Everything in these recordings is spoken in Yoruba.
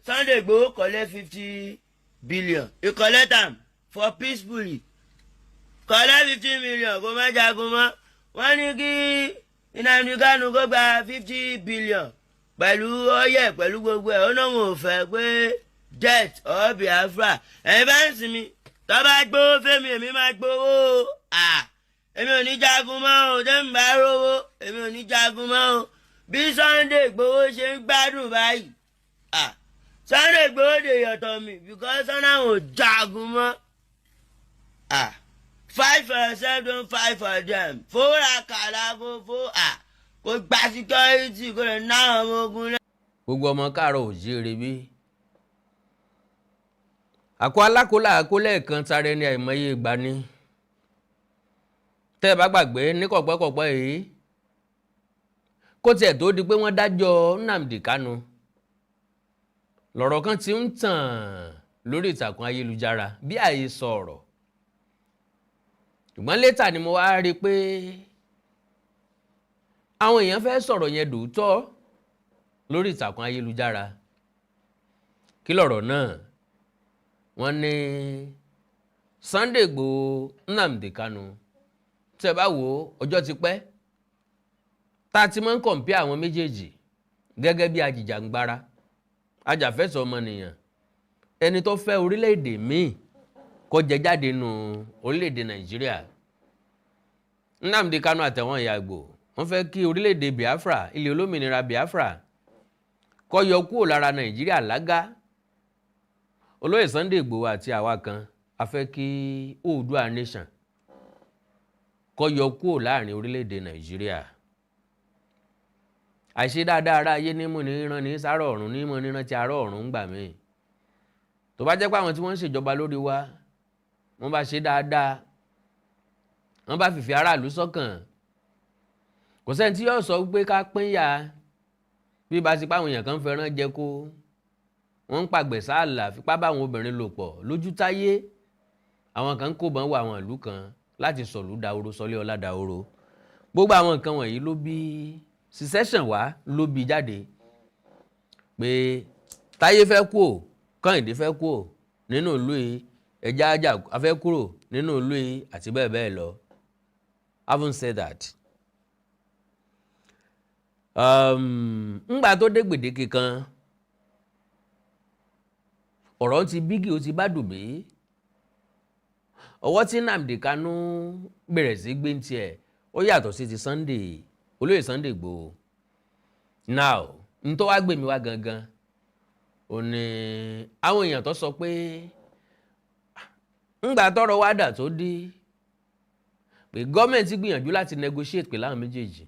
Sunday Igboho collect 50 billion. He collect am for peacefully. Collect 50 million kó má jagun mọ́. Wọ́n ní kí Nnamdi Kanu kó gba 50 billion pẹ̀lú ọyẹ pẹ̀lú gbogbo ẹ̀. Ó náà wọn ò fẹ́ pé jet or Biafra. Ẹ̀yin bá ń sinmi. Tó bá gbówó fẹ́mi èmi máa gbówó. Èmi ò ní jagun mọ́ o. Tẹ́mi bá rówó èmi ò ní jagun mọ́ o. Bí Sunday Igboho ṣe ń gbádùn báyìí. Sunday Igboho dey yọ̀tọ̀ mi because ọ̀nà ò jagun mọ́. Fight for yourself, don't fight for them. Fóra kàlà kò gba security kò lè ná ọmọ ogun náà. Gbogbo ọmọ káàárọ̀ oòjíire bí. Àkó alákòólà àkólẹ̀ kan tara ẹni àìmọye ìgbà ni. Tẹ́ ẹ bá gbàgbé ní kọ̀pẹ́kọ̀pẹ́ yìí. Kó tiẹ̀ tó di pé wọ́n dájọ́ Nnamdi Kanu. Lọ̀rọ̀ kan ti ń tàn lórí ìtàkùn ayélujára bí àhesọ ọ̀rọ̀. Ṣùgbọ́n létà ni mo wá rí pé àwọn èèyàn fẹ́ sọ̀rọ̀ yẹn dòótọ́ lórí ìtàkùn ayélujára. Kí lọ̀rọ̀ náà? Wọ́n ní Sunday Igboho Nnamdi Kanu. Tí ẹ bá wò ọjọ́ ti pẹ́ tá ti máa ń kọ̀mpí àwọn méjèèjì gẹ́gẹ́ bí ajìjàǹgbara, ajàfẹ́tọ̀ọ́ ọmọnìyàn, ẹni tó fẹ́ orílẹ̀-èdè míì kó jẹ jáde nù orílẹ̀-èdè Nàìjíríà. Nnamdi Kanu àtẹ̀wọ̀n ìyá Ìgbò wọ́n fẹ́ kí orílẹ̀-èdè Biafra, ilẹ̀ olómìnira Biafra, kó yọ kúrò lára Nàìjíríà lágá. Olóyè Sunday Igboho àti àwa kan a fẹ́ kí Oòduà nation kó yọ kúrò láàrin orílẹ̀-èdè Nàìjíríà. Àìṣe dáadáa ara ayé ní mú ní rán ní sáré ọ̀run ní mọ́ ní rántí ará ọ̀run gbà mí. Tó bá jẹ́ pé àwọn tí wọ́n ń ṣèjọba lórí wa wọ́n bá ṣe dáadáa, wọ́n bá fìfẹ́ aráàlú sọ́kàn, kò sẹ́ni tí yóò sọ pé ká pínyà bí bá ti páwọn èèyàn kan fẹ́ràn jẹ kó wọ́n ń pàgbẹ̀ sáàlà fipá báwọn obìnrin lò pọ̀ lójú táyé. Àwọn kan kó bọ́n wọ àwọn ìlú kan láti sọ̀lú dahoro sọlé ọlá dahoro. Gbogbo àwọn nǹkan wọ̀nyí ló bí secession wá ló bí jáde pé Táyé fẹ́ kú ò, Kẹ́hìndé fẹ́ kú ò nínú ìlú yìí, ẹja ajá afẹ́ kúrò nínú ìlú yìí àti bẹ́ẹ̀ bẹ́ẹ̀ lọ. Having said that, ńgbà tó dé gbèdéke kan ọ̀rọ̀ ti bígì ó ti bá dùbí. Ọwọ́ tí Nnamdi Kanu bẹ̀rẹ̀ sí gbé ń tiẹ̀ ó yàtọ̀ sí ti Sunday, olóyè Sunday Igboho. Now n tó wá gbé mi wá gangan ó ní àwọn èèyàn tó sọ pé ńgbà tọ́rọ̀ wá dà tó dé pé gọ́ọ̀mẹ̀ntì gbìyànjú láti negotiate pẹ̀lú àwọn méjèèjì.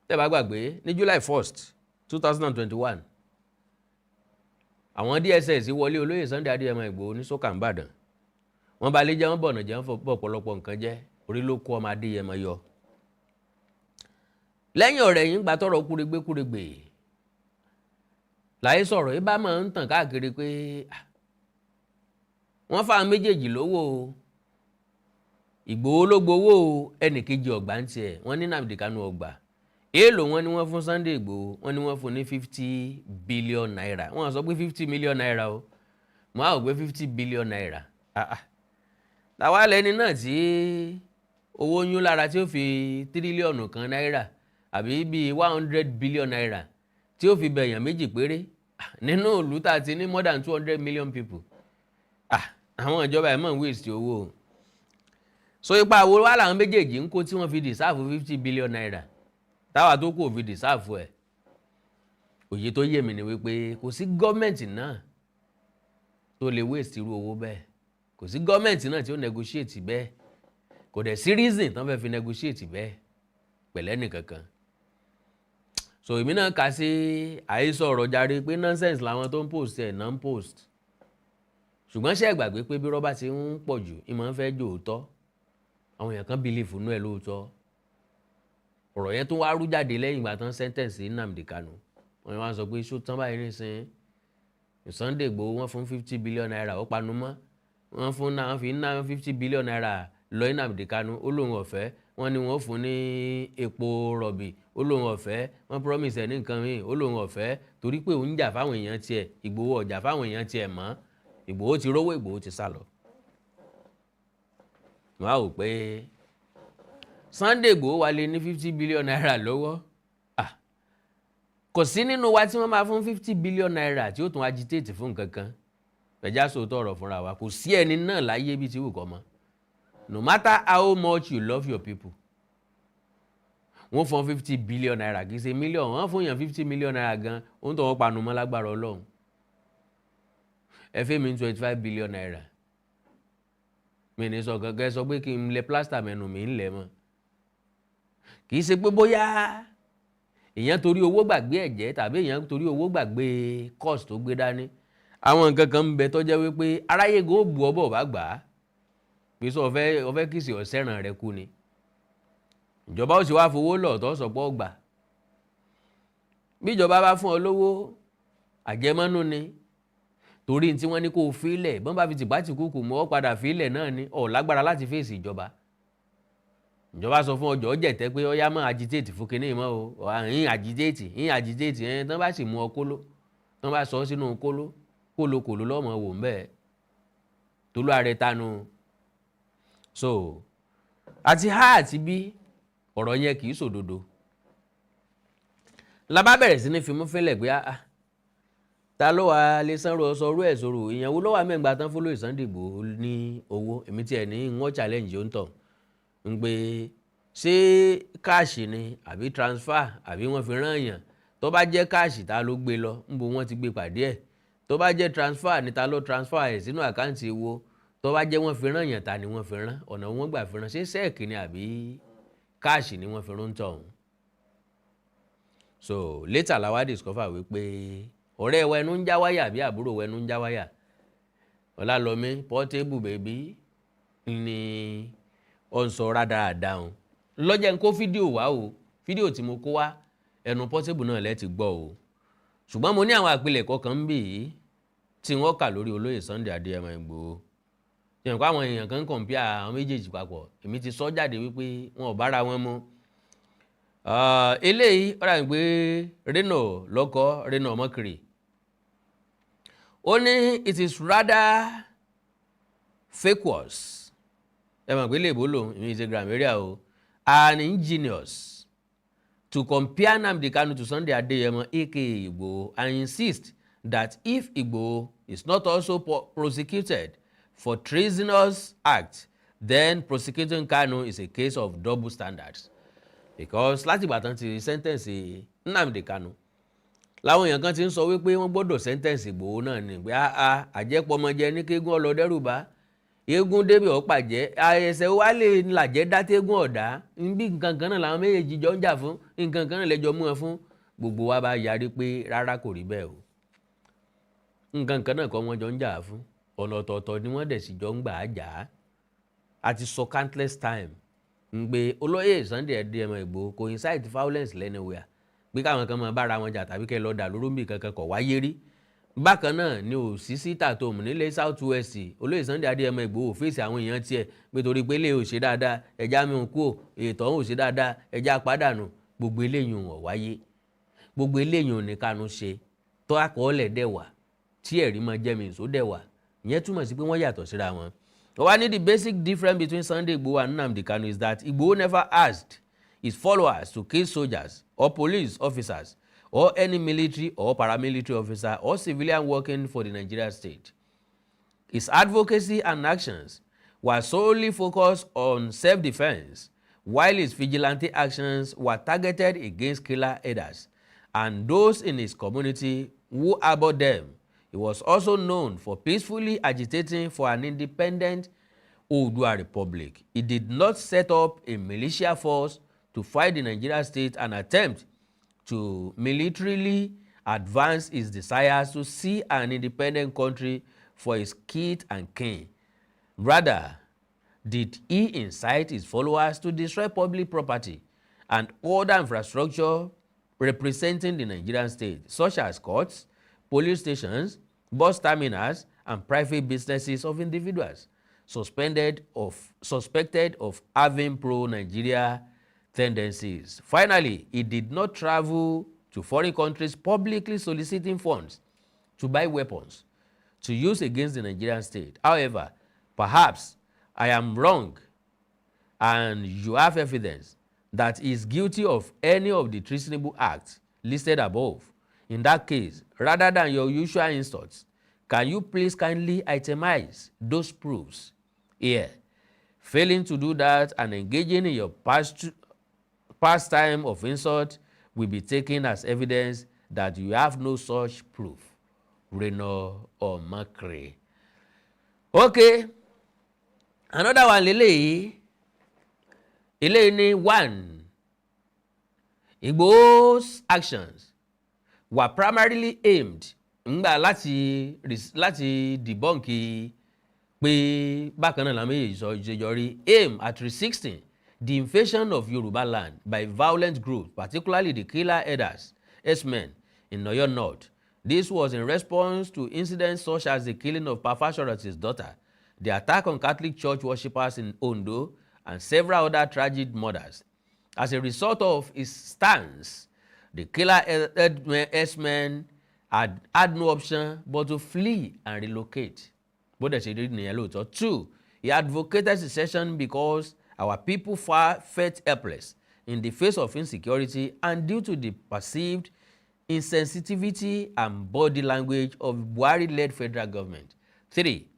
Tẹ́ bá gbàgbé ní July 1st 2021 àwọn DSS wọlé olóyè Sunday Adéyẹmọ Igboho ní Sókà Ìbàdàn. Wọ́n bá lé jẹ́ wọ́n bọ̀nà jẹ́ wọ́n fọ́ ọ̀pọ̀lọpọ̀ nǹkan jẹ́, orí ló kó ọmọ Adéyẹmọ yọ. Lẹ́yìn ọ̀rẹ́ yìí ń gba tọ́rọ̀ kúregbé láyé sọ̀rọ̀ ibà máa ń tàn káàkiri pé wọ́n fáwọn méjèèjì lówó, Ìgbòho ló gbowó ẹnìkejì ọgbà ń tiẹ̀, wọ́n ní Nnamdi Kanu ọgbà. Èèlò wọn ni wọ́n fún Sunday Igboho, wọ́n ní wọ́n fún ní 50 billion naira. Wọ́n sọ pé 50 million naira o, mo á wò pé 50 billion naira. Tàwa lẹni náà tí owó yún lára tí ó fi tírílíọ̀nù kan náírà àbí bíi 100 billion naira tí ó fi bẹ̀yàn méjì péré nínú ìlú tá ti ní more than 200 million people. Àwọn ìjọba ẹ̀ mọ̀ ń waste owó. So ipa wo wá làwọn méjèèjì ń kó tí wọ́n fi dìsáàfù 50 billion naira táwa tó kò fi dìsáàfù ẹ̀. Òye tó yé mi ni wípé kò sí gọ́ọ̀mẹ̀ntì náà tó lè waste irú owó bẹ́ẹ̀, kò sí gọ́ọ̀mẹ̀ntì náà tí ó negotiate bẹ́ẹ̀, kò dẹ̀ sí reason tán fẹ́ fi negotiate bẹ́ẹ̀ pẹ̀lẹ́ nìkankan. So èmi náà kà sí àhesọ ọ̀rọ̀ jàre pé nonsense làwọn tó ń post ẹ̀ náà ń post. Ṣùgbọ́n ṣé ẹ gbàgbé pé bí rọ́bà ti ń pọ̀ jù ìmọ̀ ń fẹ́ jò òótọ́, àwọn èèyàn kan believe nínú ẹ̀ lóòótọ́. Ọ̀rọ̀ yẹn tó wá rú jáde lẹ́yìn ìgbà tán sentence Nnamdi Kanu. Wọ́n wá sọ pé ṣó tán báyìí nísìnyí Sunday Igboho wọ́n fún 50 billion naira ó panu mọ́, wọ́n fi ná 50 billion naira lọ Nnamdi Kanu ó lóun ọ̀fẹ́ wọ́n ní wọ́n fún ní epo rọ̀bì ó lóun ọ̀fẹ́ wọ́n promise ẹ̀ ní nǹkan míì ó lóun ọ̀fẹ́ torí pé òun jà fáwọn èèyàn tiẹ̀ Ìgbòho ọ̀jà fáwọn èèyàn tiẹ̀ mọ́ Ìgbòho ti rówó Ìgbòho ti sá lọ. wọ́n á wò pé Sunday Ìgbòho wà lé ní 50 billion naira lọ́wọ́ kò sí nínú wa tí wọ́n máa fún 50 billion naira tí ó tún agitate fún nǹkan kan ẹ̀já sòótọ́ ọ̀rọ̀ fúnra wa kò sí ẹni náà láyé bí ti wù kọ́ mọ́ no matter how much you love your people wọ́n fún 50 billion naira kì í ṣe million wọ́n fún yàn 50 million naira gan ohun tó wọ́n panu mọ́ lágbára Ọlọ́run ẹ fẹ́ mi 25 billion naira mi ní sọ gangan sọ pé kí n lẹ plaster mẹ́nu mi ń lẹ̀ mọ́ kì í ṣe pé bóyá èèyàn torí owó gbàgbé ẹ̀jẹ̀ tàbí èèyàn torí owó gbàgbé cost tó gbé dání àwọn nǹkan kan ń bẹ tó jẹ́ wípé aráyé gan ó bu ọbọ̀ bá gbà á pé sọ ọfẹ́ kìsì ọ̀sẹ̀ràn rẹ kú ni ìjọba ó sì wá fowó lọ̀ tó sọpọ̀ gbà bí ìjọba bá fún ọ lówó àjẹmọ́nú ni torí tí wọ́n ní kó o fílẹ̀ bọ́n bá fi tìpátìkúkù mọ́ ọ padà fílẹ̀ náà ni ọ̀ lágbára láti fèsì ìjọba sọ fún ọjọ́ jẹ̀tẹ́ pé ọyá máa agitate fún kinní mọ́ o yín agitate ẹ̀ tán bá sì mú ọ kóló tán bá sọ sínú kólókòló lọ́mọ wò ń bẹ́ẹ̀ tó ló ààrẹ tanu so àti ha àti bí ọ̀rọ̀ yẹn kì í sòdodo labá bẹ̀rẹ̀ sí ní fimú fẹ́lẹ̀ pé ta ló wà lè sanró sọrú ẹ̀ sọ̀rọ̀ ìyàwó lọ́wọ́ mẹ́gbà tán fún lóye Sunday Igboho ní owó èmi tiẹ̀ ní wọ́n challenge ó ń tọ̀ ń pé ṣé káàṣì ni àbí transfer àbí wọ́n fi rán èèyàn tó bá jẹ́ káàṣì ta ló gbé lọ ń bo wọ́n ti gbé pàdé ẹ̀ tó bá jẹ́ transfer ni ta ló transfer ẹ̀ sínú àkáǹtì owó tó bá jẹ́ wọ́n fi rán èèyàn ta ni wọ́n fi rán ọ̀nà wọ́n gbà fi rán ṣé sẹ́ẹ̀kì ni àbí káàṣì ni wọ́n fi rán tọ̀ ọ̀hún. so later la wá discover wípé ọ̀rẹ́ wa ẹnu ń já wáyà àbí àbúrò wa ẹnu ń já wáyà Ọlálọ́mí Portable baby ni ó ń sọ rádaràda o lọ́jọ́ ń kó fídíò wá o fídíò tí mo kó wá ẹnu Portable náà lẹ́ti gbọ́ o ṣùgbọ́n mo ní àwọn àpilẹ̀kọ kan ń bì í tí wọ́n kà lórí olóyè Sunday Adéyẹmọ Ìgbòho yẹn kó àwọn èèyàn kan ń kọ̀m̀pìà àwọn méjèèjì papọ̀ èmi ti sọ jáde wípé wọn ò bára wọn mu eléyìí ọ̀rọ̀ àgbẹ̀ Reno lọ́kọ́ Reno ọmọkiri ó ní it is rather fake words ẹ mọ̀ pé lè bó lòun ìmí Instagram area o and ingenious to compare Nnamdi Kanu to Sunday Adeyemo aka Igboho and insist that if Igboho is not also prosecuted for treasonous act then prosecuting Kanu is a case of double standards because láti ìgbà tán ti sentence Nnamdi Kanu láwọn èèyàn kan ti ń sọ wípé wọ́n gbọ́dọ̀ sentence Igboho náà ni pé àjẹpọmọjẹ ní kéégún ọlọ́dẹ́rùbá eégún débi ọ̀pàjẹ́ ẹsẹ̀ wa lè làjẹ́ dátégún ọ̀dá níbi nǹkan kan náà làwọn méjèèjì jọ ń jà fún nǹkan kan náà lẹ́jọ́ mú ẹ fún gbogbo wa bá yarí pé rárá kò rí bẹ́ẹ̀ o nǹkan kan náà kọ́ wọ́n jọ ń jà fún ọ̀nà ọ̀tọ̀ọ̀tọ̀ ni wọ́n dẹ̀ sì jọ ń gbà á jà á àti sọ countless time ń gbé olóyè Sunday Adéyẹmọ Ìgbòho kò incite violence anywhere pé káwọn kan máa bára wọn jà tàbí kẹ́ lọ́ọ́ dà lóró mi kankan kọ̀ wáyé rí bákan náà ni ò sí síta tó mú nílé South West olóyè Sunday Adéyẹmọ Ìgbòho fèsì àwọn èèyàn tiẹ̀ pé torí pé ilé ò ṣe dáadáa ẹja mi ò kú ètò ọ̀hún ò ṣe dáadáa ẹja pàdánù gbogbo eléyìí ò wáyé gbogbo eléyìí ò ní Kanu ṣe tó àkọọ́lẹ̀ dẹ̀ wà tí ẹ̀rí máa jẹ́ mi ìṣó dẹ̀ wà ìyẹn túmọ̀ sí pé wọ́n yàtọ̀ síra wọn. wá ní the basic difference between Sunday Igboho and Nnamdi Kanu is that Igboho never asked his followers to kill soldiers or police officers or any military or paramilitary officer or civilian working for the Nigerian state. His advocacy and actions were solely focused on self-defense, while his vigilante actions were targeted against killer herders and those in his community who harbored them. He was also known for peacefully agitating for an independent Oodua Republic. He did not set up a militia force to fight the Nigerian state and attempt to militarily advance his desires to see an independent country for his kith and kin. Rather, did he incite his followers to destroy public property and other infrastructure representing the Nigerian state, such as courts, police stations, bus terminals, and private businesses of individuals. suspected of having pro-Nigeria tendencies. Finally, he did not travel to foreign countries publicly soliciting funds to buy weapons to use against the Nigerian state. However, perhaps I am wrong and you have evidence that he is guilty of any of the treasonable acts listed above. In that case, rather than your usual insults, can you please kindly itemize those proofs here? Failing to do that and engaging in your pastime of insult will be taken as evidence that you have no such proof. Reno or Macri. Okay. Another one, Eléyìí ni one. Igboho's actions were primarily aimed láti debunk pé bákan náà làwọn èyí sọ ìṣèjọrí aim at resisting the invasion of Yoruba land by violent groups, particularly the killer herdsmen in Oyo North. This was in response to incidents such as the killing of Pafashoranti's daughter, the attack on Catholic church worshippers in Ondo, and several other tragic murders. As a result of his stance, the killer herdsmen had no option but to flee and relocate. Two, he advocated secession because our people felt helpless in the face of insecurity and due to the perceived insensitivity and body language of Buhari-led federal government. 3.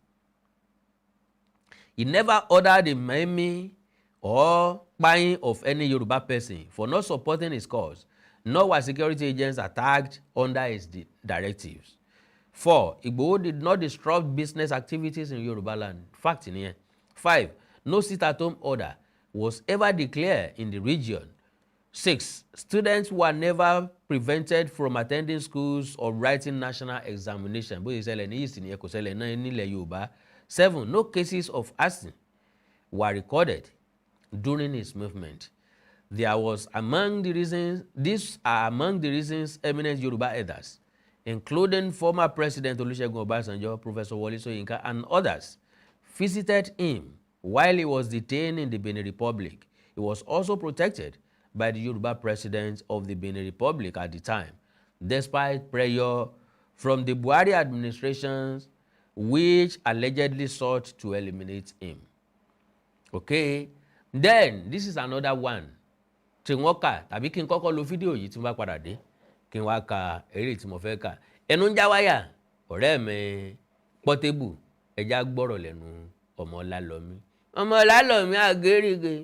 He never ordered the maiming or buying of any Yoruba person for not supporting his cause, nor were security agents attacked under his directives. 4. Igboho did not disrupt business activities in Yoruba land. Fact in here. 5. No sit-at-home order was ever declared in the region. 6. Students were never prevented from attending schools or writing national examination. 7. No cases of arson were recorded during his movement. These are among the reasons eminent Yoruba elders, including former President Olusegun Obasanjo, Professor Wole Soyinka, and others, visited him while he was detained in the Benin Republic. He was also protected by the Yoruba president of the Benin Republic at the time, despite pressure from the Buhari administrations, which allegedly sought to eliminate him. Okay, then this is another one. Tí wọ́n kà tàbí kí n kọ́kọ́ lo fídíò yìí tí mo bá padà dé kí n wá ka eré tí mo fẹ́ kà. Ẹnu ń já wáyà ọ̀rẹ́ mi Portable ẹja gbọ́rọ̀ lẹ́nu ọmọ Ọlálọ́mí. Ọmọ Ọlálọ́mí àgérìgè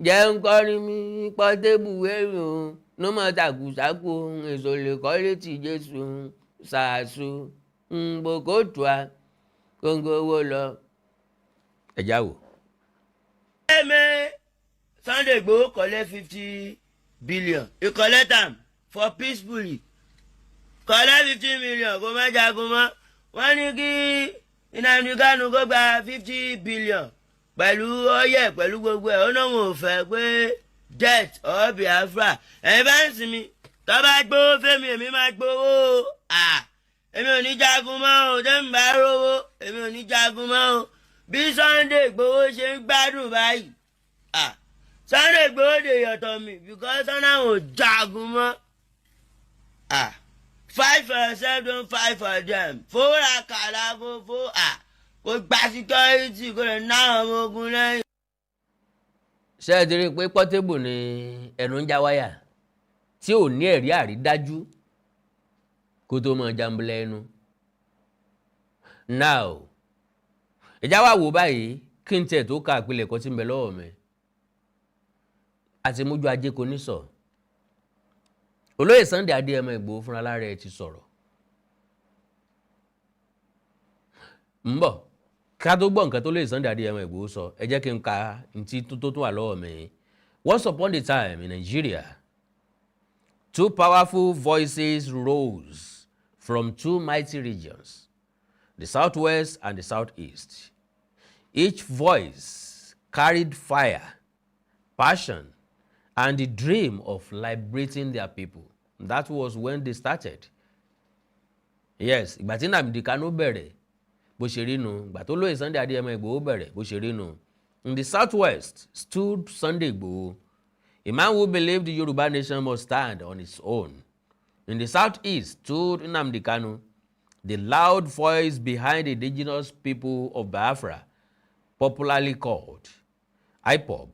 jẹ́ ń kọrin mi Portable wẹ̀rù o ló mọ̀ tàkùsákù èso lè kọ́ létí Jésù ṣàṣù bòkótùá kóńgó owó lọ. Ẹja wò. Sunday Igboho collect 50 billion. He collect am for peacefully. Collect 50 million. Kò má jagun mọ́. Wọ́n ní kí Nnamdi Kanu kó gba 50 billion. Pẹ̀lú ọyẹ́ pẹ̀lú gbogbo ẹ̀. Ó náà wọn ò fẹ́ pé death or Biafra. Ẹ̀yin bá ń sinmi. Tó bá gbówó fẹ́mi èmi máa gbówó. Èmi ò ní jagun mọ́ o. Tẹ́mi bá rówó. Èmi ò ní jagun mọ́ o. Bí Sunday Igboho ṣe ń gbádùn báyìí. Sunday Igboho dey yọ̀tọ̀ mi because Sunday ò jagun mọ́. Fight for yourself, don't fight for them. Fóra kàlà kó fó kó gba security kó lè ná ọmọ ogun lẹ́yìn. Ṣé ẹ ti rí i pé Portable ni ẹnu ń já wáyà tí ò ní ẹ̀rí àrídájú kó tó mọ jambulẹ̀ ẹnu. Now ìjà wà wò báyìí kí n tẹ̀ tó ka àpilẹ̀kọ tí ń bẹ lọ́wọ́ mi. Àti mójú ajé kò ní sọ. Olóyè Sunday Adéyẹmọ Ìgbòho fúnra lára ẹ̀ ti sọ̀rọ̀. Mbọ̀ ká tó gbọ́ nǹkan tó lóyè Sunday Adéyẹmọ Ìgbòho sọ ẹ jẹ́ kí n ka ntí tó tún wà lọ́wọ́ mi. Once upon a time in Nigeria, two powerful voices rose from two mighty regions, the southwest and the southeast. Each voice carried fire, passion, and the dream of liberating their people. That was when they started. Yes, ìgbà tí Nnamdi Kanu bẹ̀rẹ̀ bó ṣe rí nu ìgbà tó lóye Sunday Adéyẹmọ Ìgbòho bẹ̀rẹ̀ bó ṣe rí nu. In the southwest stood Sunday Igboho, a man who believed the Yoruba nation must stand on its own. In the southeast stood Nnamdi Kanu, the loud voice behind the indigenous people of Biafra, popularly called IPOB.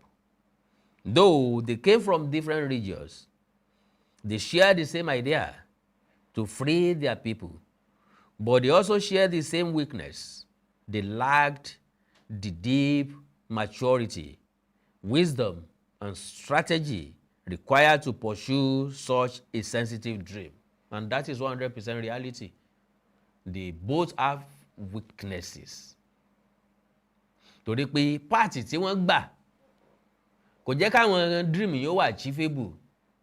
Though they came from different regions, they shared the same idea to free their people, but they also shared the same weakness. They lacked the deep maturity, wisdom, and strategy required to pursue such a sensitive dream. And that is 100% reality. They both have weaknesses. Torí pé party tí wọ́n gbà kò jẹ́ káwọn dream yóò wà achievable.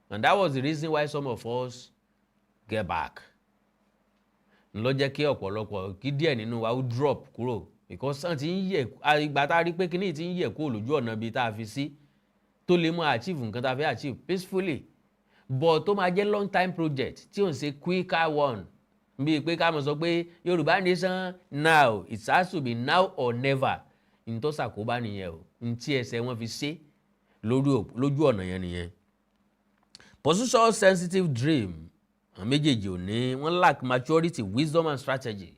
And that was the reason why some of us get back. Ló jẹ́ kí ọ̀pọ̀lọpọ̀ kí díẹ̀ nínú wa ó drop kúrò. Because sàn ti ń yẹ̀ ìgbà tá a rí pé kíní ti ń yẹ̀ kó lójú ọ̀nà bíi tá a fi sí tó lè mú achieve nǹkan tá a fẹ́ achieve peacefully. But tó máa jẹ́ long time project tí ò ń ṣe quicker one. Bíi pé ká mọ̀ sọ pé Yorùbá nation now, it has to be now or never. N tó ṣàkóbá nìyẹn o. N tí ẹsẹ̀ wọn fi ṣe lójú ọ̀nà yẹn nìyẹn. Pursue sensitive dream. Àwọn méjèèjì ò ní wọ́n lack maturity, wisdom and strategy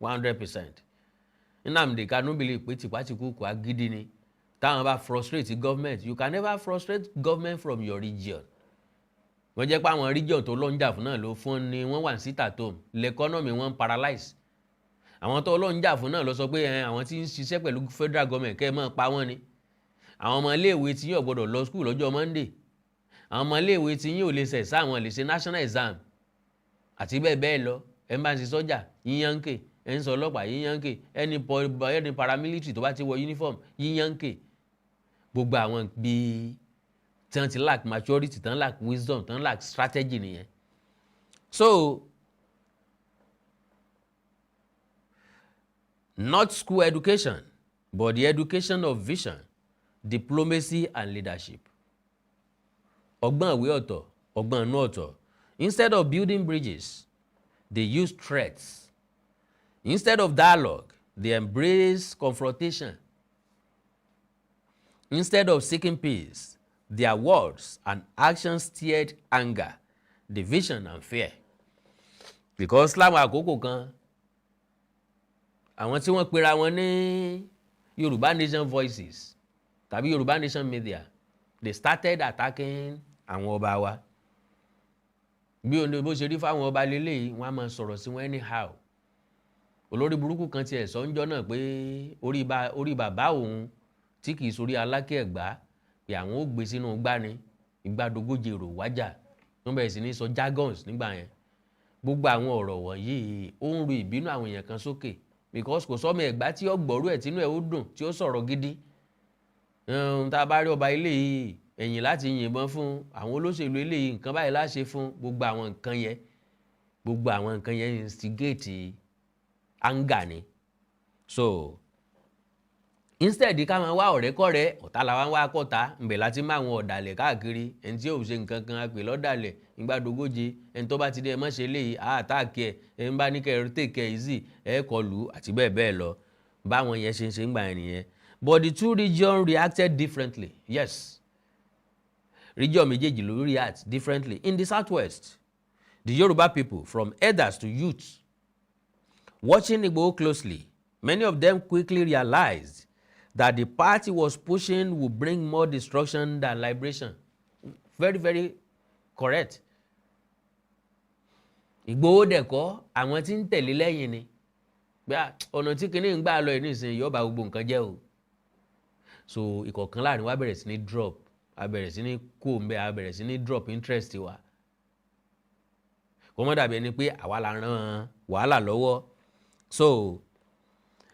100%. Nnamdi Kanu believe pé tìpátìkúùkù agídí ni táwọn bá frustrate government. You can never frustrate government from your region. Wọ́n jẹ́ pé àwọn region tó lọ́njà fún náà ló fún ni wọ́n wà sí tàtó l'economy wọn paralyze. Àwọn tó lọ́njà fún náà ló sọ pé àwọn tí ń ṣiṣẹ́ pẹ̀lú federal government kẹ́ ẹ máa pa wọ́n ni. Àwọn ọmọ iléèwé tí yóò gbọ́dọ̀ lọ school lọ́jọ́ Monday. Àwọn ọmọ iléèwé tí yóò lè ṣẹ̀ sáwọn lè ṣe national exam àti bẹ́ẹ̀ bẹ́ẹ̀ lọ. Ẹ ń bá ń ṣe sọ́jà yíyanké, ẹ ń sọ ọlọ́pàá yíyanké, ẹni paramilitary tó bá ti wọ uniform yíyanké. Gbogbo àwọn bíi tí wọ́n ti lack maturity, tí wọ́n lack wisdom, tí wọ́n lack strategy nìyẹn. So not school education, but the education of vision, diplomacy and leadership. Ọgbọ́n ìwé ọ̀tọ̀, ọgbọ́n inú ọ̀tọ̀. Instead of building bridges, they use threats. Instead of dialogue, they embrace confrontation. Instead of seeking peace, their words and actions stirred anger, division and fear. Because láwọn àkókò kan, àwọn tí wọ́n pera wọn ní Yoruba Nation Voices tàbí Yoruba Nation Media, they started attacking àwọn ọba wa. Bí o bó ṣe rí fáwọn ọba lélẹ́yìí, wọ́n á máa sọ̀rọ̀ sí wọn anyhow. Olórí burúkú kan tiẹ̀ sọ ńjọ́ náà pé orí bàbá òun tí kìí sórí Aláké Ẹ̀gbá pé àwọn ó gbé sínú gbani ìgbàdógójì èrò wájà. Wọ́n bẹ̀rẹ̀ sí ní sọ jargons nígbà yẹn. Gbogbo àwọn ọ̀rọ̀ wọ̀nyí ó ń ru ìbínú àwọn èèyàn kan sókè. Because kò sọ́mọ Ẹ̀gbá tí ó gbọ́rú ẹ̀ tínú ẹ̀ ó dùn tí ó sọ̀rọ̀ gidi. Tá a bá rí ọba eléyìí ẹ̀yìn láti yìnbọn fún àwọn olóṣèlú eléyìí nǹkan báyìí láṣẹ fún gbogbo àwọn nǹkan yẹn instigate anger ni. So instead ká máa wá ọ̀rẹ́kọ̀rẹ́ ọ̀tá la wá ń wá kọ́ta ńbẹ̀ láti máa wọn ọ̀dàlẹ̀ káàkiri ẹni tí yóò ṣe nǹkan kan pè lọ́dàlẹ̀ ìgbàdógóje ẹni tó bá ti dé ẹ má ṣe léyìí àtàkì ẹ ń bá ní kẹ́ ẹ take it easy ẹ kọlù àti bẹ́ẹ̀ bẹ́ẹ̀ lọ báwọn yẹn ṣe ń gbà yẹn nìyẹn. But the two regions reacted differently. Yes, region méjèèjì ló react differently. In the southwest, the Yoruba people from elders to youths watching Igboho closely, many of them quickly realized that the party was pushing would bring more destruction than liberation. Very, very correct. Igboho dẹ̀kọ́ àwọn tí ń tẹ̀lé lẹ́yìn ni. Bí ọ̀nà tí kìíní ń gbà lọ ìnísìn yóò bá gbogbo nǹkan jẹ́ o. So ìkọ̀kan láàrin wa bẹ̀rẹ̀ sí ní drop. A bẹ̀rẹ̀ sí ní kó mbẹ́, a bẹ̀rẹ̀ sí ní drop interest wa. Kò mọ́ dàbí ẹni pé àwa la ràn wàhálà lọ́wọ́. So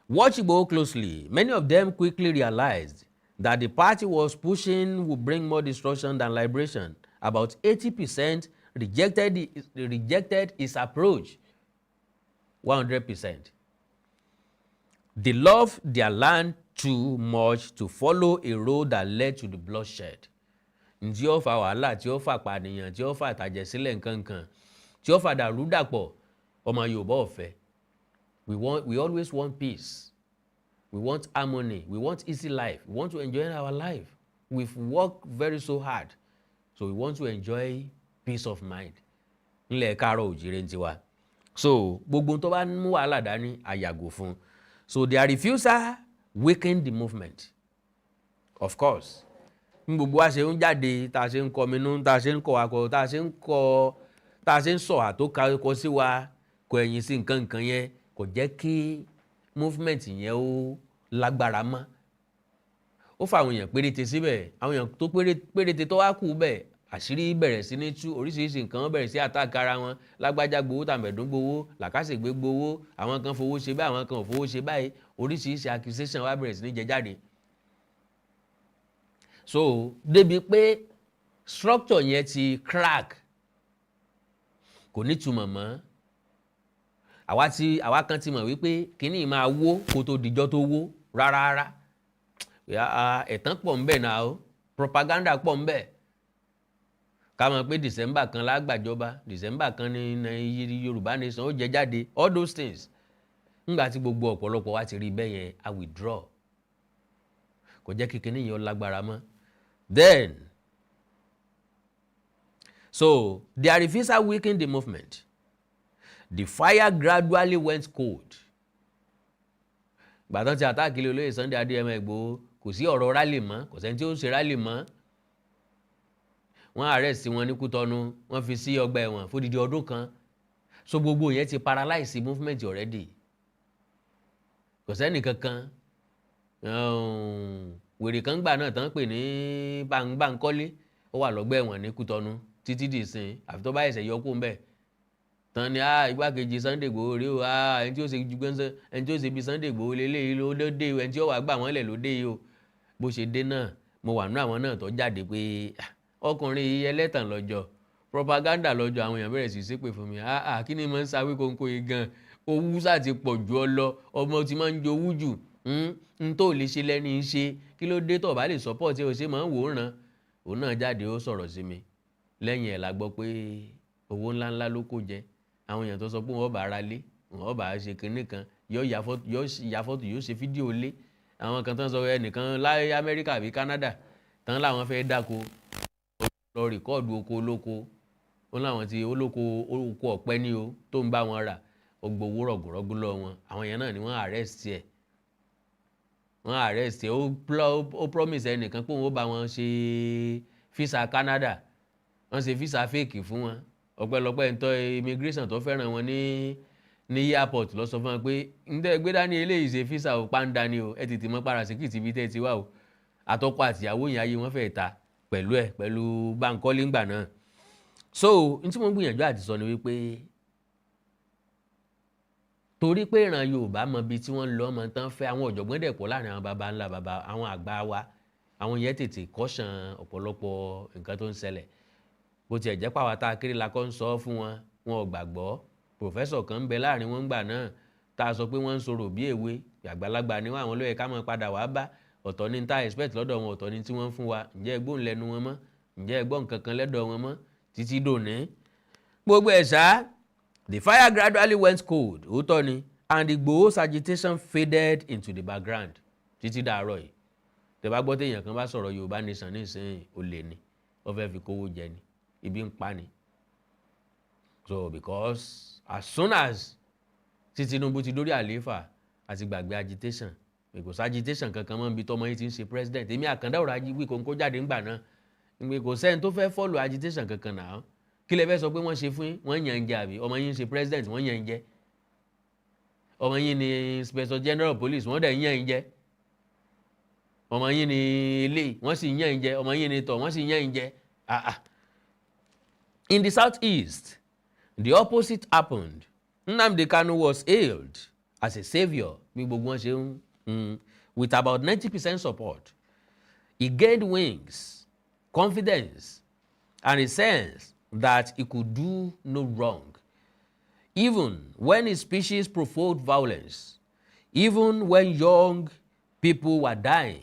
watch Igboho closely. Many of them quickly realized that the party was pushing would bring more destruction than liberation. About 80% rejected his approach. 100%. They loved their land too much to follow a road that led to the bloodshed. Tí ó fa wàhálà, tí ó fa pànìyàn, tí ó fa àtàjẹ̀sílẹ̀ nǹkankan, tí ó fa dàrúdàpọ̀, ọmọ Yorùbá ò fẹ́. We always want peace. We want harmony. We want easy life. We want to enjoy our life. We've worked very so hard. So we want to enjoy peace of mind. Nílẹ̀ káàárọ̀ òjìrè tiwa. So gbogbo tó bá mú wàhálà dání àyàgò fún. So their refusal weakened the movement. Of course. Gbogbo wa ṣe ń jáde, tá a ṣe ń kọminú, tá a ṣe ń kọ akọ, tá a ṣe ń sọ àtòkọ sí wa, kọ ẹ̀yìn sí nǹkan yẹn, kò jẹ́ kí movement yẹn ó lágbára mọ́. Ó fa àwọn èèyàn péréte síbẹ̀, àwọn èèyàn tó péréte tó wá kù bẹ́ẹ̀, àṣírí bẹ̀rẹ̀ sí ní tú, oríṣiríṣi nǹkan bẹ̀rẹ̀ sí àtàkà ara wọn, lágbájá gbowó, tàmẹ̀dún gbowó, làkàṣègbè gbowó, àwọn kan fowó ṣe báyìí, àwọn kan ò fowó ṣe báyìí, oríṣiríṣi accusation wá bẹ̀rẹ̀ sí ní jẹ jáde. So débi pé structure yẹn ti crack, kò ní túmọ̀ mọ́. Àwa kan ti mọ̀ wípé kíní máa wó kó tó dijọ́ tó wó rárá. Ẹ̀tàn pọ̀ ń bẹ náà o, propaganda pọ̀ ń bẹ. Ká mọ̀ pé December kan lágbàjọba, December kan ní Yorùbá nation ó jẹ jáde, all those things. Nígbà tí gbogbo ọ̀pọ̀lọpọ̀ wa ti rí bẹ́ẹ̀ yẹn, I withdraw. Kò jẹ́ kí kíní yẹn lágbára mọ́. Then, so their refusal weakened the movement. The fire gradually went cold. Gbàtàn ti àtàkì ilé olóyè Sunday Adéyẹmọ Ìgbòho, kò sí ọ̀rọ̀ rálì mọ́, kò sẹ́ni tí ó ṣe rálì mọ́. Wọ́n arrest wọn ní Kútọ́nù, wọ́n fi sí ọgbà ẹ̀wọ̀n fódìdí ọdún kan. So gbogbo yẹn ti paralyze movement already. Kò sẹ́ni kankan. Wèrè kan gbà náà tán pè ní Bánkọ́lé, ó wà lọ́gbà ẹ̀wọ̀n ní Kútọ́nù títí dìsìn, àfi tó bá ẹsẹ̀ yọ kó ń bẹ̀. Tán ni igbákejì Sunday Igboho rí o, ẹni tí ó ṣe bí Sunday Igboho lélẹ́yìí ló dé o, ẹni tí ó wà gbà wọ́n lẹ̀ ló dé yìí o. Bó ṣe dé náà, mo wà nínú àwọn náà tó jáde pé ọkùnrin yìí ẹlẹ́tàn lọ́jọ́, propaganda lọ́jọ́, àwọn èèyàn bẹ̀rẹ̀ sí ṣépè fún mi. Kí ni mo ń sáré kóńkó yìí gan, owú sá ti pọ̀ jù ọ lọ, ọmọ ti máa ń jowú jù, n tó lè ṣe lẹ́ni ṣe, kí ló dé tó bá lè support ẹ o ṣe máa ń wò ó ràn. Òun náà jáde ó sọ̀rọ̀ sí mi. Lẹ́yìn ẹ̀ la gbọ́ pé owó ńláńlá ló kó jẹ. Àwọn èèyàn tó sọ pé wọ́n bá ara lé, wọ́n bá ṣe kinní kan, yóò ya fọ́tò, yóò ṣe fídíò lé. Àwọn kan tán sọ ẹnìkan láyé Amẹ́ríkà àbí Canada tán láwọn fẹ́ dáko, lọ rìkọ́ọ̀dù oko olóko. Wọ́n láwọn ti oko ọ̀pẹ ní o tó ń bá wọn rà, ó gbowó rọ̀gùrọ̀gù lọ wọn. Àwọn èèyàn náà ni wọ́n arrest ẹ̀. Ó promise ẹnìkan pé òun ó bá wọn ṣe visa Canada. Wọ́n ṣe visa fake fún wọn. Ọpẹ́lọpẹ́ ntọ́ immigration tó fẹ́ràn wọn ní airport lọ sọ fún wọn pé ǹdẹ́ gbé dání eléyìí ṣe visa ò pàǹdà ni o, ẹ tètè mọ́ para síkìtì bí tẹ́ ti wá o. Àtọkọ àtìyàwó yẹn ayé wọn fẹ́ ta pẹ̀lú Bánkọ́lé ńgbà náà. So n tí mo gbìyànjú àti sọ ni wípé torí pé ìran Yorùbá mọ bí tí wọ́n lọ mọ tán fẹ́, àwọn ọ̀jọ̀gbọ́n dẹ̀ pọ̀ láàrin àwọn baba ńlá baba, àwọn àgbà wa, àwọn yẹn tètè kọ́ṣàn ọ̀pọ̀lọpọ̀ nǹkan tó ń ṣẹlẹ̀. Bó tiẹ̀ jẹ́ pàwọ́ tá a kéré la kọ́ ń sọ fún wọn, wọn ò gbàgbọ́. Professor kan ń bẹ láàrin wọn gbà náà tá a sọ pé wọ́n ń sọ̀rọ̀ bí èwe, àgbàlagbà ni wọ́n, àwọn ló yẹ ká máa padà wá bá. Ọ̀tọ̀ ni tá expect lọ́dọ̀ wọn, ọ̀tọ̀ ni tí wọ́n fún wa. Ǹjẹ́ ẹ gbóhùn lẹ́nu wọn mọ́? Ǹjẹ́ ẹ gbọ́ nǹkan kan lẹ́dọ̀ wọn mọ́? Títí dòní. Gbogbo ẹ̀ ṣá, the fire gradually went cold, òótọ́ ni, and Igboho's agitation faded into the background. Títí dàárọ̀ yìí. Tẹ́ bá gbọ́ téèyàn kan bá sọ̀rọ̀ Yorùbá nation nísìnyí, olè ni, ó fẹ́ fi kówó jẹ ni, ibi ń pa ni. So because as soon as Tinubu ti dórí àlééfà àti gbàgbé agitation, because agitation kankan mọ́ níbi tọ́mọ yìí ti ń ṣe president, èmi Àkàndá ọ̀rọ̀ ají wí kóńkó jáde ńgbà náà, kò sẹ́ni tó fẹ́ follow agitation kankan náà. Kí lẹ fẹ́ sọ pé wọ́n ṣe fún yín? Wọ́n yàn ń jẹ àbí? Ọmọ yín ń ṣe president, wọ́n yàn ń jẹ. Ọmọ yín ni inspector general police, wọ́n dẹ̀ yàn ń jẹ. Ọmọ yín ni ilé, wọ́n sì yàn ń jẹ. Ọmọ yín ni tọ̀, wọ́n sì yàn ń jẹ. In the southeast, the opposite happened. Nnamdi Kanu was hailed as a savior, with about 90% support. He gained wings, confidence, and a sense that he could do no wrong. Even when his speeches provoked violence, even when young people were dying,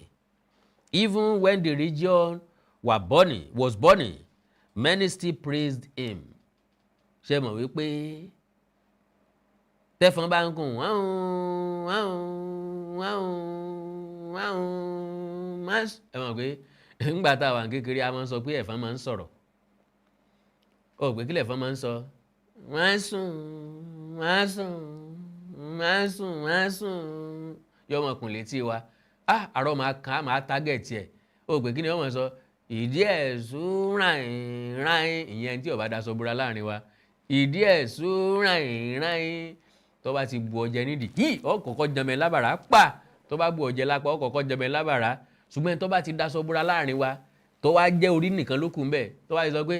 even when the region was burning, many still praised him. Ṣé mọ̀ wípé tẹ́fọn bá ń kùn ẹ mọ̀ pé ńgbà tá a wà kékeré a máa ń sọ pé ẹ̀fọn máa ń sọ̀rọ̀ ó pé kílẹ̀ ẹ̀fọn máa ń sọ wọ́n sùn yọ ọmọkùn létí wa àárọ̀ máa kàn á máa tágẹ̀tì ẹ̀ ó pé kí ni wọ́n máa sọ ìdí ẹ̀ sùn ráìn ìyẹn tí ó bá daṣọ búra láàrin wa ìdí ẹ̀ sùn ráìn tó bá ti bu ọjẹ nídìí yìí ó kọ́kọ́ jẹmẹ lábàrá pa tó bá bu ọjẹ lápá ó kọ́kọ́ jẹmẹ lábàrá ṣùgbọ́n tó bá ti daṣọ búra láàrin wa tó wá jẹ́ orí nìkan ló kù ń bẹ̀ tó wá ti sọ pé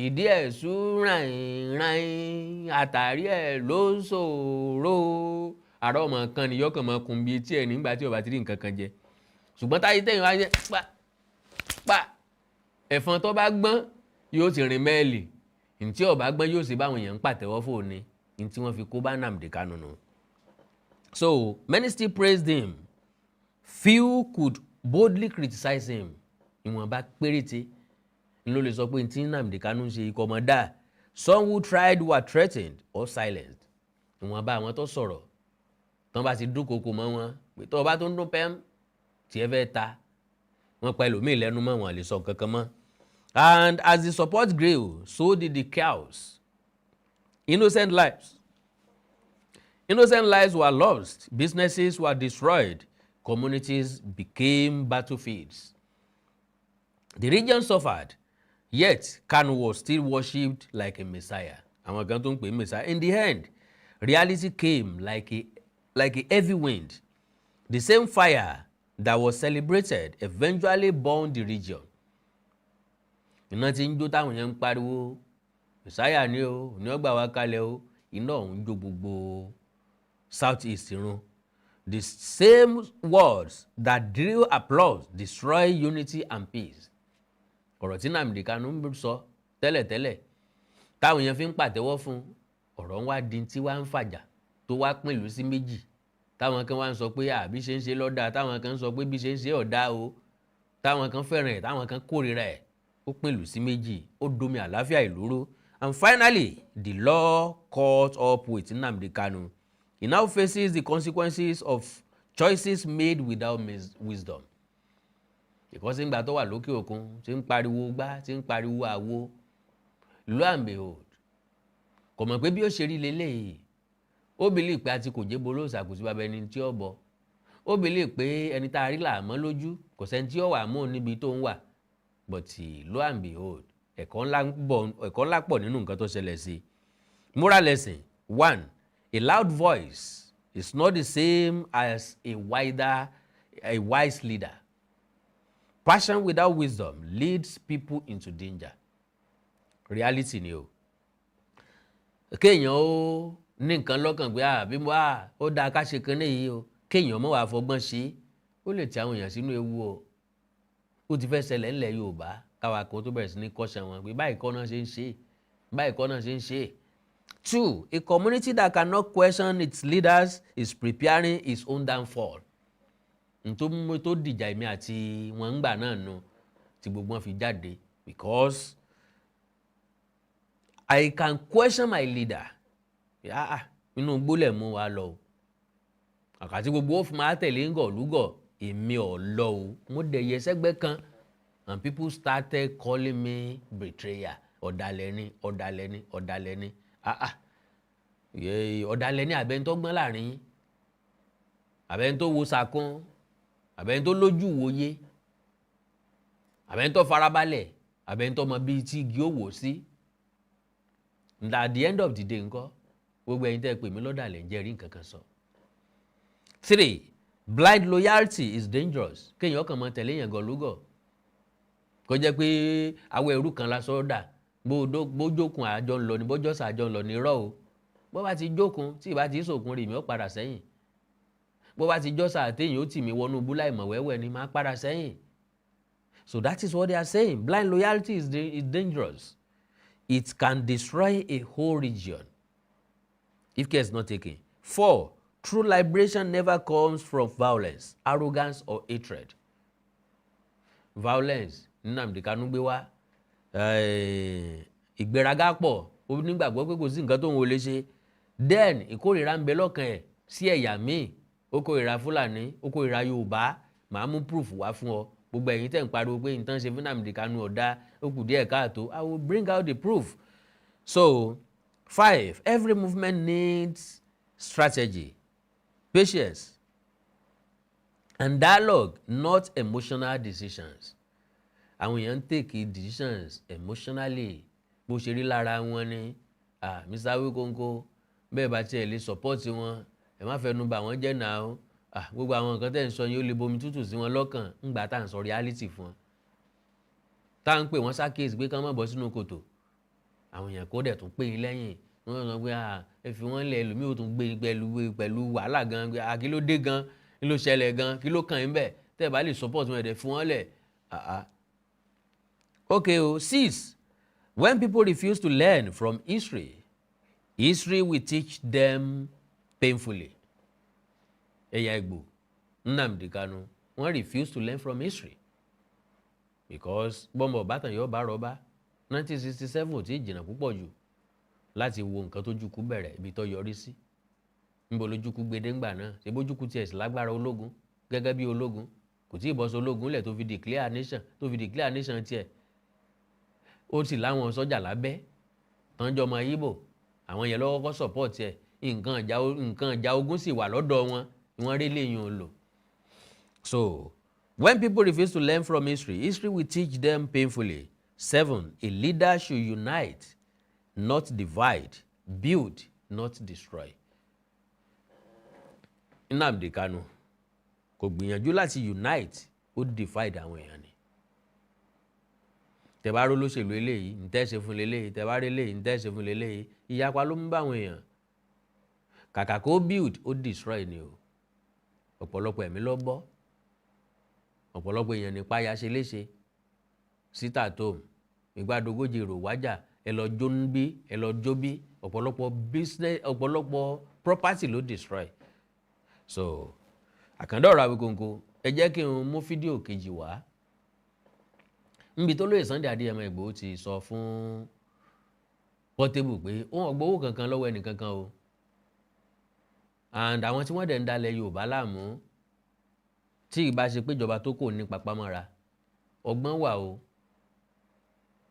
ìdí ẹ̀ sùn ráìn àtàrí ẹ̀ ló ṣòro àárọ̀ ọmọ kan ni yọkàn mọ́ kun bíi tí ẹ̀ nígbà tí ó bá ti rí nǹkan kan jẹ ṣùgbọ́n táyé tẹ̀yìn wá jẹ́ pa ẹ̀fọn tó bá gbọ́n yóò ti rìn mẹ́ẹ̀lì ntí ó bá gbọ́n yóò sì báwọn èèyàn ń pàtẹ́wọ́ fóun ni ntí wọ́n fi kó bá Nnamdi Kanu nù. So many still praised him, few could boldly criticize him. Ìwọ̀nba péréte ló lè sọ pé ntí Nnamdi Kanu ń ṣe ikọ̀ ọmọ dáa. Some who tried were threatened or silenced. Ìwọ̀nba àwọn tó sọ̀rọ̀ tán bá ti dúnkokò mọ́ wọn pé tó bá tó ń dún pẹ́m tí ẹ fẹ́ ta wọ́n pa ẹlòmíì lẹ́nu mọ́ wọn lè sọ kankan mọ́. And as the support grew, so did the chaos. Innocent lives were lost, businesses were destroyed, communities became battlefields. The region suffered, yet Kanu was still worshipped like a messiah. Àwọn kan tó ń pè é messiah. In the end, reality came like a heavy wind. The same fire that was celebrated eventually burned the region. Iná tí ń jó táwọn yẹn ń pariwo messiah ni o ní ọgbà wa kalẹ̀ o iná ọ̀hún jó gbogbo south east run. The same words that drew applause destroy unity and peace. Ọ̀rọ̀ tí Nnamdi Kanu ń sọ tẹ́lẹ̀tẹ́lẹ̀ táwọn yẹn fi ń pàtẹ́wọ́ fún ọ̀rọ̀ ń wá di tí wá ń fàjà tó wá pín ìlú sí méjì táwọn kan wá ń sọ pé bí ṣe ń ṣe lọ́dà táwọn kan ń sọ pé bí ṣe ń ṣe ọ̀dà o táwọn kan fẹ́ràn ẹ̀ táwọn kan kórìíra ẹ̀ ó pín ìlú sí méjì ó domi àlàáfíà ìlú rú. And finally, the law caught up with Nnamdi Kanu. He now faces the consequences of choices made without wisdom. Because ìgbà tó wà lókè òkun tí ń pariwo gbá tí ń pariwo àwo lo and behold kò mọ̀ pé bí ó ṣe rí leléyìí ó bìlì pé àti kò jẹ́ bolo ṣàkóso bàbá ẹni tí ó bọ̀ ó bìlì pé ẹni tá a rí làmọ́ lójú kò sẹ́ni tí ó wà mọ́ níbi tó ń wà but lo and behold ẹ̀kọ́ ńlá pọ̀ nínú nǹkan tó ṣẹlẹ̀ sí. Moral lesson 1. A loud voice is not the same as a wise leader. Passion without wisdom leads people into danger. Reality ni o. Kéèyàn ó ní nǹkan lọ́kàn pé bí mo ó dáa ká ṣe kan léyìí o kéèyàn mọ́ wàá fọgbọ́n ṣe ó lè ti àwọn èèyàn sínú ewu o. Ó ti fẹ́ ṣẹlẹ̀ ńlẹ̀ Yorùbá káwa kan tó bẹ̀rẹ̀ sí ní kọ́ṣẹ́ wọn pé báyìí kọ́ náà ṣe ń ṣe báyìí kọ́ náà ṣe ń ṣe. 2. A community that cannot question its leaders is preparing its own downfall. Nítorí tó dìjà èmi àti wọn ń gbà náà nù tí gbogbo wọn fi jáde because I can question my leader. Inú gbólẹ̀ mú wa lọ o. Àkàtí gbogbo ó fi máa tẹ̀lé ń gọ̀ lúgọ̀ èmi ò lọ o. Mo dẹ̀ yẹ sẹ́gbẹ́ kan and people started calling me betrayer. Ọ̀dàlẹ̀ ni ọ̀dàlẹ̀ ni àbẹ́ni tó gbọ́n láàrin yín àbẹ́ni tó wo sàkún àbẹ́ni tó lójú wòye àbẹ́ni tó farabalẹ̀ àbẹ́ni tó mọ bíi tí igi ó wò sí. And at the end of the day ńkọ́ gbogbo ẹ̀yin tẹ́ pè mí lọ́dàlẹ̀ ń jẹ́rìí nǹkan kan sọ. 3. Blind loyalty is dangerous. Kéèyàn kàn mọ́ tẹ̀lé yẹn gọ̀lúgọ̀ kó jẹ́ pé àwọn ẹrú kan lásán dà bójókun àjọ ń lọ ní bójọ́sà àjọ ń lọ ní rọ́ o bó bá ti jókun tí ìbá ti sòkun rì mí ó padà sẹ́yìn bó bá ti jọ́sà àtẹ̀yìn ó tì mí wọnú búlá ìmọ̀ wẹ́wẹ́ ni máa padà sẹ́yìn. So that is what they are saying. Blind loyalty is dangerous. It can destroy a whole region if care is not taken. 4. True liberation never comes from violence, arrogance or hatred. Violence Nnamdi Kanu gbé wá ìgbéraga pọ̀ ó nígbàgbọ́ pé kò sí nǹkan tó ń wọlé ṣe then ìkórìíra ń bẹ lọ́kàn ẹ̀ sí ẹ̀yà míì, ó kórìíra Fúlàní, ó kórìíra Yorùbá, màá mú proof wá fún ọ. Gbogbo ẹ̀yin tẹ̀ ń pariwo pé nǹkan ṣe fún Nnamdi Kanu ọ̀dà, ó kù díẹ̀ káàtó. I will bring out the proof. So 5, every movement needs strategy, patience, and dialogue, not emotional decisions. Àwọn èèyàn ń take decisions emotionally. Bó ṣe rí lára wọn ni, Mr. Wikonko, bẹ́ẹ̀ bá tiẹ̀ lè support wọn, ẹ má fẹnu bà wọ́n jẹ́ náà o. Gbogbo àwọn nǹkan tẹ́ ń sọ yìí ó lè bomi tútù sí wọn lọ́kàn ńgbà tá à ń sọ reality fún wọn. Tá à ń pè wọ́n ṣàkíyèsí pé kán má bọ́ sínú kòtò. Àwọn èèyàn kó dẹ̀ tún pè yín lẹ́yìn. Wọ́n sọ pé ẹ fi wọ́n lẹ̀, ẹlòmíì ò tún gbé pẹ̀lú wàhálà gan, kí ló dé gan, kí ló ṣẹlẹ̀ gan, kí ló kàn yín bẹ̀, tẹ́ ẹ bá lè support wọn ẹ̀dẹ̀ fi wọ́n lẹ̀. Okay, 6, when people refuse to learn from history, history will teach them painfully. Ẹ̀yà Ìgbò, Nnamdi Kanu, wọ́n refuse to learn from history because bọ́mọ̀ bátàn yóò bá rọ́bá. 1967 ò tí jìnnà púpọ̀ jù láti wo nǹkan tó jùkú bẹ̀rẹ̀ ibi tó yọrí sí. Níbo lójúkú gbede ńgbà náà, ṣe bójúkú tiẹ̀ sí lágbára ológun gẹ́gẹ́ bí ológun, kò tí ì bọ́ sí ológun lẹ̀ tó fi declare nation tiẹ̀. Ó sì láwọn sọ́jà lábẹ́ tánjọ́ ọmọ Ìgbò, àwọn yẹn lọ́wọ́ kọ́ support ẹ̀, nǹkan ìjà ogun sì wà lọ́dọ̀ wọn, wọ́n rí léyìn lò. So when people refuse to learn from history, history will teach them painfully. 7, a leader should unite, not divide, build, not destroy. Nnamdi Kanu kò gbìyànjú láti unite, ó divide àwọn èèyàn ni. Tẹ́ bá rò lóṣèlú eléyìí, ǹtẹ́ ṣe fún leléyìí, tẹ́ bá rí eléyìí, ǹtẹ́ ṣe fún leléyìí, ìyapa ló ń bá àwọn èèyàn. Kàkà kó build, ó destroy ni o. Ọ̀pọ̀lọpọ̀ ẹ̀mí ló bọ́, ọ̀pọ̀lọpọ̀ èèyàn nípa ya ṣe léṣe. Síta tó ìgbàdógójì èrò wájà, ẹ lọ jó ń bí, ẹ lọ jó bí, ọ̀pọ̀lọpọ̀ business, ọ̀pọ̀lọpọ̀ property ló destroy. So Àkàndọ̀rọ̀ Awikonko, ẹ jẹ́ kí n mú fídíò kejì wá. Níbi tó lóye Sunday Adéyẹmọ Ìgbòho ti sọ fún Portable pé òun ò gbowó kankan lọ́wọ́ ẹnì kankan o. And àwọn tí wọ́n dẹ̀ ń dalẹ̀ Yorùbá láàmú, tí ìbá ṣe pé ìjọba tó kò ní papámọ́ra, ọgbọ́n wà o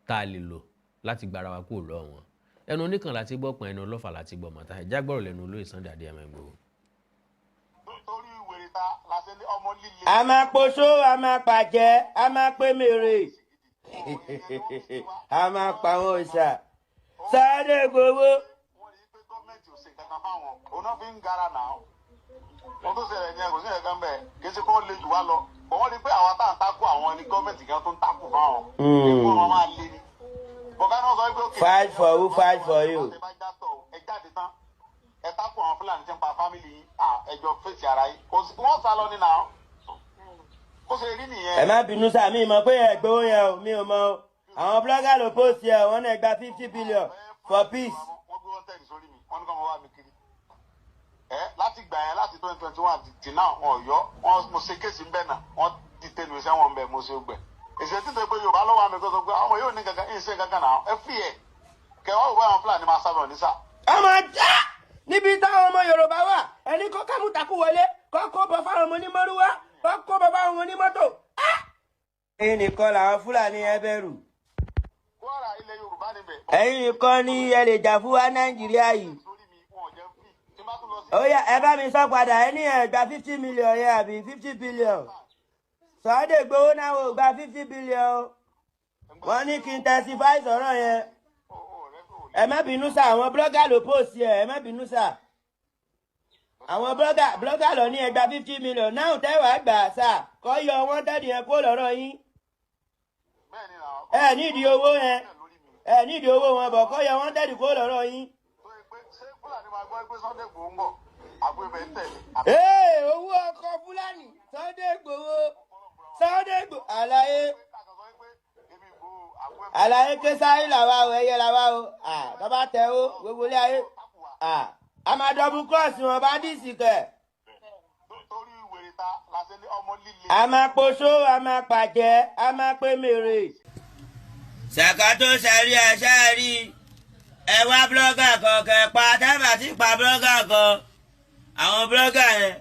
tá a lè lò láti gbára wa kúrò lọ́wọ́ wọn. Ẹnu oníkan láti gbọ́ pọn, ẹnu ọlọ́fà láti gbọ́ mọ́ta. Ẹ jágbọ́rọ̀ lẹ́nu olóyè Sunday Adéyẹmọ Ìgbòho. A máa poṣó, a máa pàjẹ́, a máa pé mèrè, a máa pa wọn òòṣà. Sunday Igboho. Wọ́n rí pé gọ́ọ̀mẹ̀ntì ò ṣe kankan fáwọn, òun náà fi ń gara náà. Wọ́n tó ṣẹlẹ̀ ní ẹ̀kọ́ sí ẹ̀kan bẹ́ẹ̀, kì í ṣe kó lè jù wá lọ. Wọ́n rí pé àwọn tá à ń takò àwọn ní gọ́ọ̀mẹ̀ntì kan tó ń takò fáwọn. Ìwọ́n wọn máa lé ní. Bọ̀gá náà sọ pé ó kéré. Fight for who, fight for you. Ẹ jáde tán, ẹ takò àwọn Fúlàní tí ń pa fámìlì yìí, ẹjọ́ fèsì ara yìí. Wọ́n sá lọ ní náà. Ó ṣe rí nìyẹn. Ẹ má bínú sáà, mi mọ̀ pé ẹ gbowó yẹn o, mi ò mọ̀ o. Àwọn blogger ló post yẹn, wọ́n náà gba 50 billion for peace. Wọ́n gbé wọn tẹ̀lé sórí mi, wọ́n ní kọ́ mọ wá mi kiri. Láti gbà yẹn láti 2021 ti náà wọn yọ, mo ṣe kéèsì ńbẹ náà, wọ́n ti tẹnu iṣẹ́ wọn ńbẹ, mo ṣe gbẹ. Èsì tí tó pé Yorùbá lọ́wọ́ àmì gbọ́dọ̀ pé àwọn yóò ní kankan, ìṣe kankan náà, ẹ fi ẹ̀. Kẹwàá òwe àwọn Fúlàní máa sábà ní sá. Ọmọ já níbi táwọn ọmọ Yorùbá wà, ẹni kó kámútakú wọlé, kó kó bọ fáwọn ọmọ onímọ̀rúwá, kó kó bọ fáwọn ọmọ onímọ́tò. Ẹ̀yin nìkan làwọn Fúlàní ẹ bẹ̀rù. Kwara ilẹ̀ Yorùbá níbẹ̀. Ẹ̀yin nìkan ni ẹ lè jà fún wa Nàìjíríà yìí. Ó yá, ẹ bá mi sọ padà, ẹ ní ẹ gba 50 million yẹn àbí 50 billion. Sunday Igboho náà wò gba 50 billion. Wọ́n ní kí n testify sọ̀rọ̀ yẹn. Ẹ má bínú sá, àwọn blogger ló post yẹn, ẹ má bínú sá. Àwọn blogger lọ ní ẹ gba 50 million, náà tẹ́wàá gbà sá, kọ́ yọ wọ́n tẹ́lẹ̀ yẹn kó lọ́rọ̀ yín. Ẹ nídìí owó yẹn, ẹ nídìí owó wọn bọ̀, kọ́ yọ wọ́n tẹ́lẹ̀ kó lọ́rọ̀ yín. Owó ọkọ̀ Fúlàní, Sunday Igboho, àlàyé késárì làwa o, ẹyẹ làwa o, tọ́ba tẹ o, gbogbo ilé ayé, a máa dọ́bù kọ́ọ̀sì wọn bá dìsì kẹ̀. A máa poṣó, a máa pàjẹ́, a máa pé mèrè. Ṣàkà tó ṣàrí àṣàrí, ẹ wá blọ́gà kọ̀ọ̀kẹ́ pa tábà tí pa pa blogger kan àwọn blogger yẹn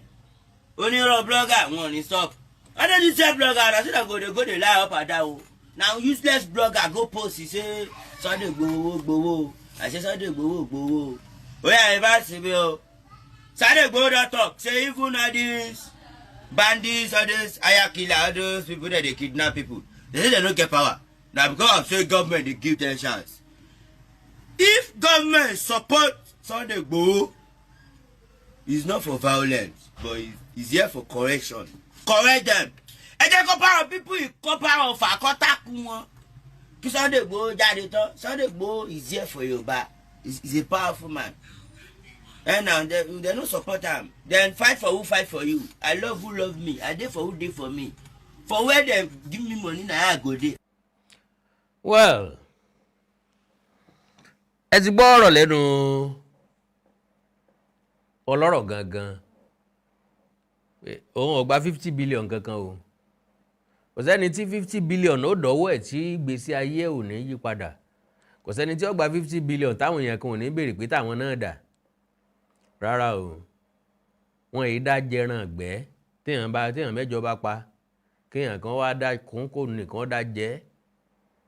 onírọ̀ blogger wọn ò ní stop wọ́n dey use say blogger na so dem go dey lie up and down na useless blogger go post say Sunday Igboho àṣẹ Sunday Igboho oya ìbá síbi o Sunday Igboho don talk say even all these bandits all those ayakila all those people that dey kidnap people they say they no get power na because of say government dey give them chance if government support Sunday Igboho it's not for violence but it's here for correction correct them ẹ jẹ́ kó power people kó power ọ̀fà kó takú wọn kí Sunday Igboho jáde tán Sunday Igboho is here for Yoruba he's a powerful man and now they no support am then fight for who fight for you I love who love me I dey for who dey for me for where dem give me money na I go dey. well ẹ ti gbọ́ ọ̀rọ̀ lẹ́nu ọlọ́rọ̀ gangan òun ò gba 50 billion kankan o kò sẹ́ni tí 50 billion ó dọ́wọ́ ẹ̀ tí gbèsè ayé ò ní yí padà kò sẹ́ni tí ó gba 50 billion táwọn èèyàn kan ò ní béèrè pé táwọn náà dà rárá o wọn èyí dá jẹran gbẹ́ téèyàn mẹ́jọ bá pa kéèyàn kan wá dá kóńkó nìkan dá jẹ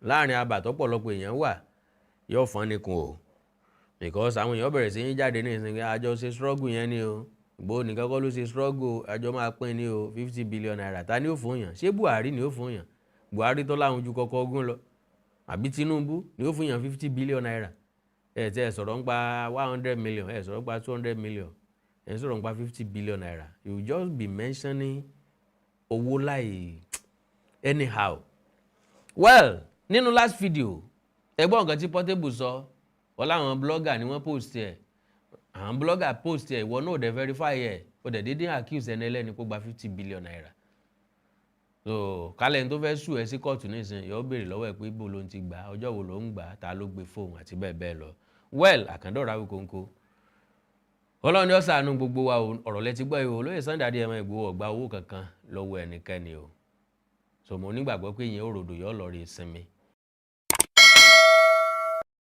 láàrin abàtọ́ pọ̀lọpọ̀ èèyàn wà yóò fọ́n nìkan o because àwọn èèyàn bẹ̀rẹ̀ sí ní jáde ní ìsìn àjọ ṣe struggle yẹn ni o Igboho nìkan kọ́ ló ṣe struggle àjọ máa pín ní o 50 billion naira ta ni ó fún yàn ṣé Buhari ni ó fún yàn Buhari tó láwọn ojú kọ́kọ́ ogún lọ àbí Tinubu ni ó fún yàn 50 billion naira ẹ tí ẹ sọ̀rọ̀ ń pa 100 million ẹ sọ̀rọ̀ ń pa 200 million ẹ sọ̀rọ̀ ń pa 50 billion naira you just be mentioning owó láì anyhow. well nínú last video ẹgbọ́n nǹkan tí Portable sọ wọ́n láwọn blogger ni wọ́n post ẹ̀ àwọn blogger post ẹ̀ ìwọ náà dẹ̀ verify ẹ̀ o dẹ̀ dédé accuse ẹni ẹlẹ́ni kó gba 50 billion naira so kálẹ̀ tó fẹ́ sùn ẹ sí kóòtù nísìnyí yóò béèrè lọ́wọ́ ẹ̀ pé ibo ló ń ti gbà ọjọ́ wo ló ń gbà ta ló gbé fóun àti bẹ́ẹ̀ bẹ́ẹ̀ lọ well àkàndọ̀rà wíkóńkó Ọlọ́run ni ó ṣàánú gbogbo wa ọ̀rọ̀ lẹ́tí gbọ́ ìwò olóyè Sunday Adéyẹmọ Ìgbòho ọ̀gbà owó kankan lọ́wọ́ ẹnikẹ́ni o so mo nígbàgbọ́ pé ìyẹn òròdò yóò lọ rí ìsinmi